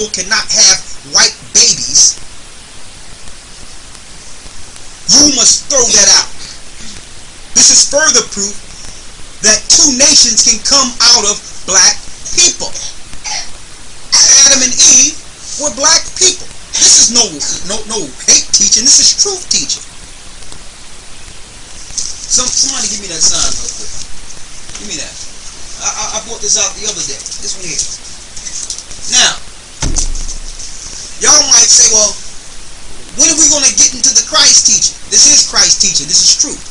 people cannot have white babies, you must throw that out. This is further proof that two nations can come out of black people. Adam and Eve were black people. This is no hate teaching. This is truth teaching. Somebody give me that sign real quick. Give me that. I brought this out the other day. This one here. Now, y'all might say, well, when are we going to get into the Christ teaching? This is Christ teaching. This is truth.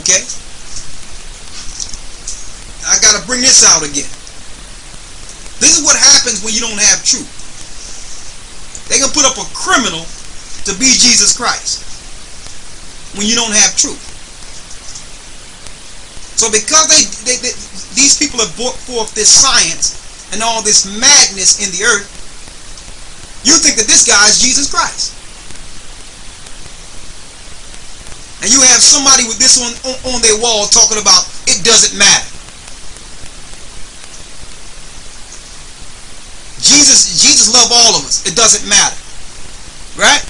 Okay? I got to bring this out again. This is what happens when you don't have truth. They can put up a criminal to be Jesus Christ when you don't have truth. So because these people have brought forth this science and all this madness in the earth, you think that this guy is Jesus Christ. And you have somebody with this on their wall talking about it doesn't matter. Jesus loved all of us. It doesn't matter. Right?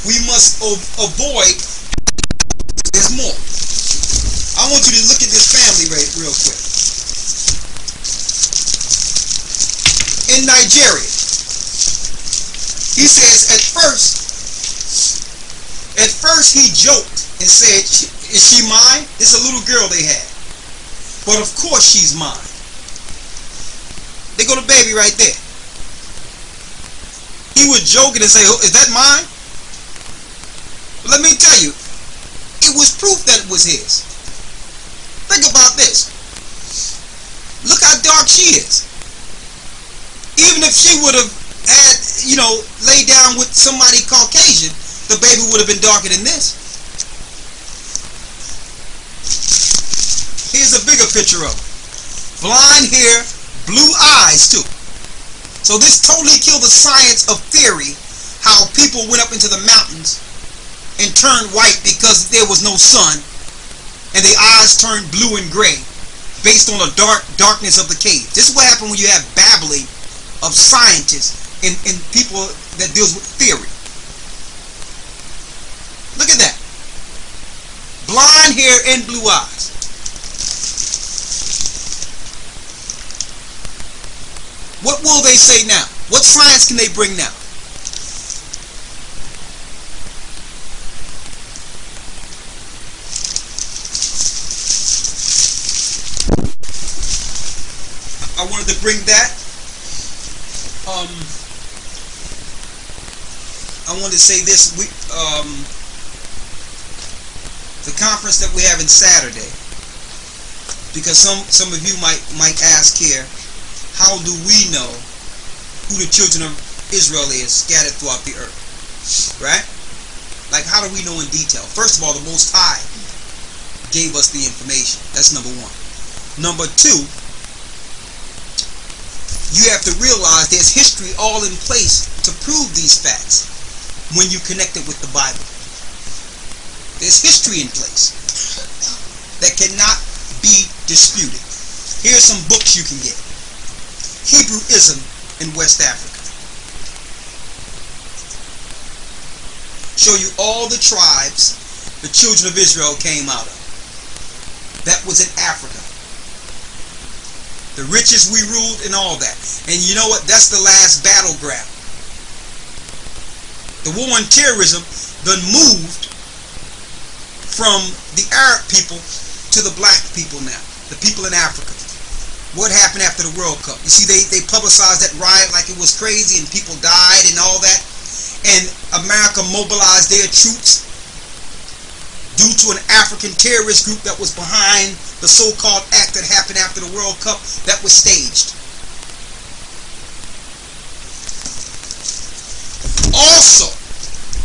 We must avoid. There's more. I want you to look at this family real quick. In Nigeria, he says at first he joked and said, is she mine? It's a little girl they had. But of course she's mine. They go to baby right there. He was joking and say, oh, is that mine? But let me tell you, it was proof that it was his. Think about this. Look how dark she is. Even if she would have had, laid down with somebody Caucasian, the baby would have been darker than this. Here's a bigger picture of her. Blonde hair, blue eyes too. So this totally killed the science of theory, how people went up into the mountains and turned white because there was no sun, and their eyes turned blue and gray based on the darkness of the cave. This is what happened when you have babbling of scientists and people that deals with theory. Look at that. Blonde hair and blue eyes. What will they say now? What science can they bring now? I wanted to bring that. I wanted to say this. The conference that we're having Saturday, because some of you might ask here, how do we know who the children of Israel is scattered throughout the earth? Right? Like, how do we know in detail? First of all, the Most High gave us the information. That's number one. Number two, you have to realize there's history all in place to prove these facts when you connect it with the Bible. There's history in place that cannot be disputed. Here's some books you can get. Hebrewism in West Africa. Show you all the tribes the children of Israel came out of. That was in Africa. The riches we ruled and all that. And you know what? That's the last battleground. The war on terrorism then moved from the Arab people to the black people now. The people in Africa. What happened after the World Cup? You see, they publicized that riot like it was crazy and people died and all that. And America mobilized their troops due to an African terrorist group that was behind the so-called act that happened after the World Cup that was staged. Also,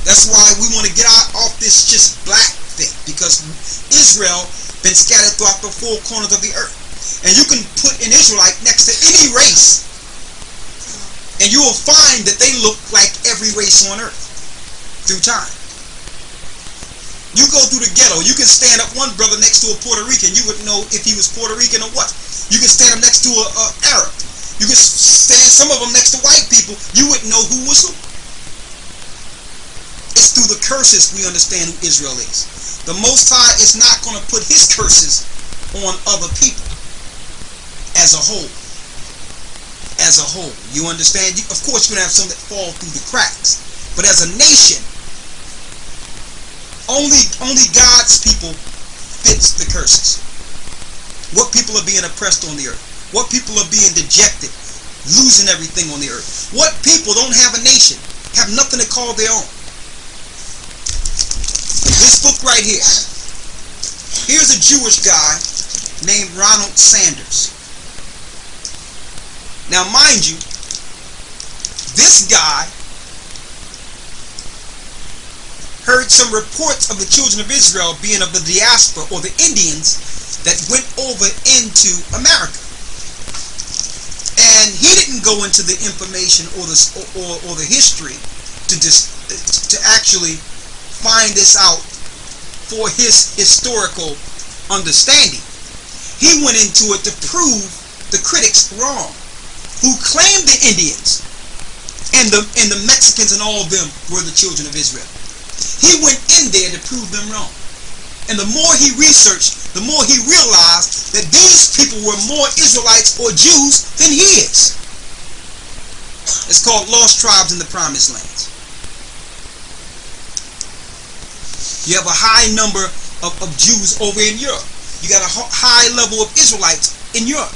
that's why we want to get off this just black thing, because Israel been scattered throughout the four corners of the earth. And you can put an Israelite next to any race, and you will find that they look like every race on earth through time. You go through the ghetto, you can stand up one brother next to a Puerto Rican, you wouldn't know if he was Puerto Rican or what. You can stand him next to a Arab. You can stand some of them next to white people, you wouldn't know who was who. It's through the curses we understand who Israel is. The Most High is not going to put his curses on other people as a whole. As a whole. You understand? Of course you're going to have some that fall through the cracks. But as a nation, only God's people fits the curses. What people are being oppressed on the earth. What people are being dejected, losing everything on the earth. What people don't have a nation, have nothing to call their own. This book right here. Here's a Jewish guy named Ronald Sanders. Now mind you, this guy heard some reports of the children of Israel being of the diaspora or the Indians that went over into America. And he didn't go into the information or the history to actually find this out for his historical understanding. He went into it to prove the critics wrong, who claimed the Indians and the Mexicans and all of them were the children of Israel. He went in there to prove them wrong. And the more he researched, the more he realized that these people were more Israelites or Jews than he is. It's called Lost Tribes in the Promised Lands. You have a high number of Jews over in Europe. You got a high level of Israelites in Europe.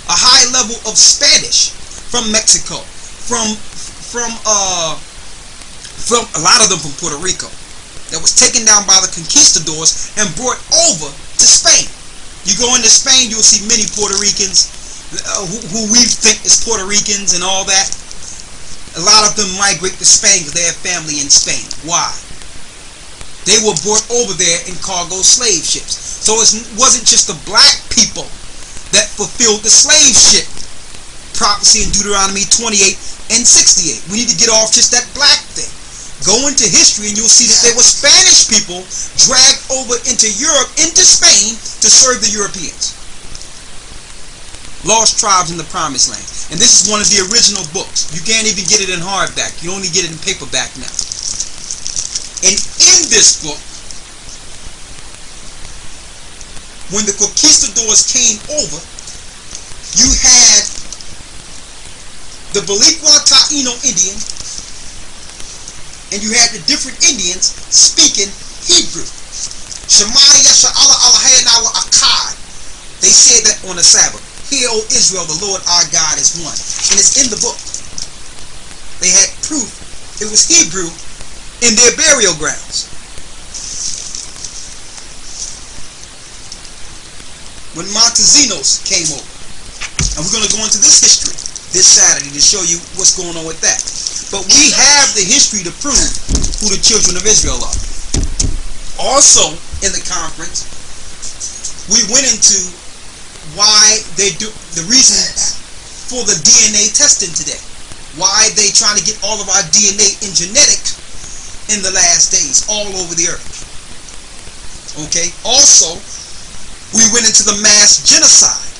A high level of Spanish from Mexico. From a lot of them from Puerto Rico. That was taken down by the conquistadors and brought over to Spain. You go into Spain, you'll see many Puerto Ricans who we think is Puerto Ricans and all that. A lot of them migrate to Spain because they have family in Spain. Why? They were brought over there in cargo slave ships. So it wasn't just the black people that fulfilled the slave ship prophecy in Deuteronomy 28 and 68. We need to get off just that black thing. Go into history and you'll see that there were Spanish people dragged over into Europe, into Spain, to serve the Europeans. Lost Tribes in the Promised Land. And this is one of the original books. You can't even get it in hardback. You only get it in paperback now. And in this book, when the conquistadors came over, you had the Balikwa Taino Indian, and you had the different Indians speaking Hebrew. Shema Yasha Allah Allahayna wa Akkad. They said that on the Sabbath. Hear, O Israel, the Lord our God is one. And it's in the book. They had proof it was Hebrew in their burial grounds. When Montezinos came over. And we're going to go into this history this Saturday to show you what's going on with that. But we have the history to prove who the children of Israel are. Also, in the conference, we went into why they do the reason for the DNA testing today. Why they trying to get all of our DNA in genetics in the last days, all over the earth. Okay. Also, we went into the mass genocide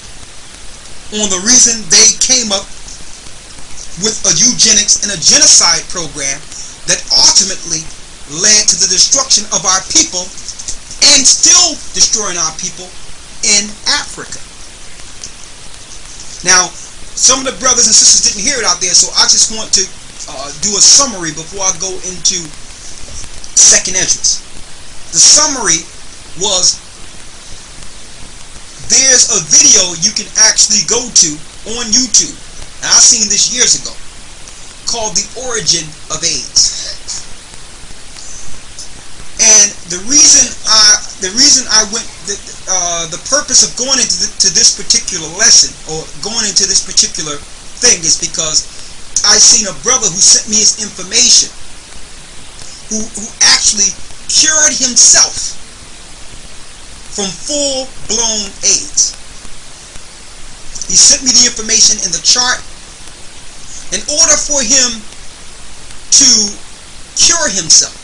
on the reason they came up with a eugenics and a genocide program that ultimately led to the destruction of our people and still destroying our people in Africa. Now, some of the brothers and sisters didn't hear it out there, so I just want to do a summary before I go into Second Esdras. The summary was, there's a video you can actually go to on YouTube, and I seen this years ago, called The Origin of AIDS. And the purpose of going into this particular lesson, or going into this particular thing, is because I seen a brother who sent me his information, who actually cured himself from full-blown AIDS. He sent me the information in the chart. In order for him to cure himself,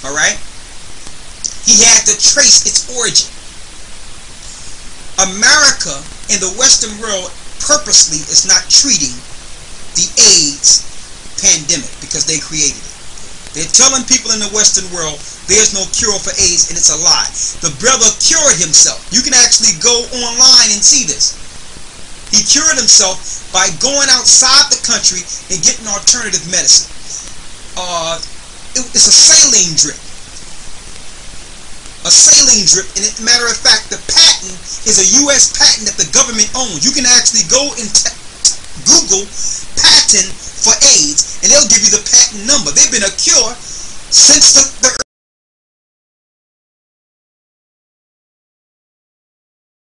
alright, He had to trace its origin. America and the Western world purposely is not treating the AIDS pandemic because they created it. They're telling people in the Western world there's no cure for AIDS, and it's a lie. The brother cured himself. You can actually go online and see this. He cured himself by going outside the country and getting alternative medicine. It's a saline drip. A saline drip, and as a matter of fact, the patent is a U.S. patent that the government owns. You can actually go and Google patent for AIDS, and they'll give you the patent number. They've been a cure since the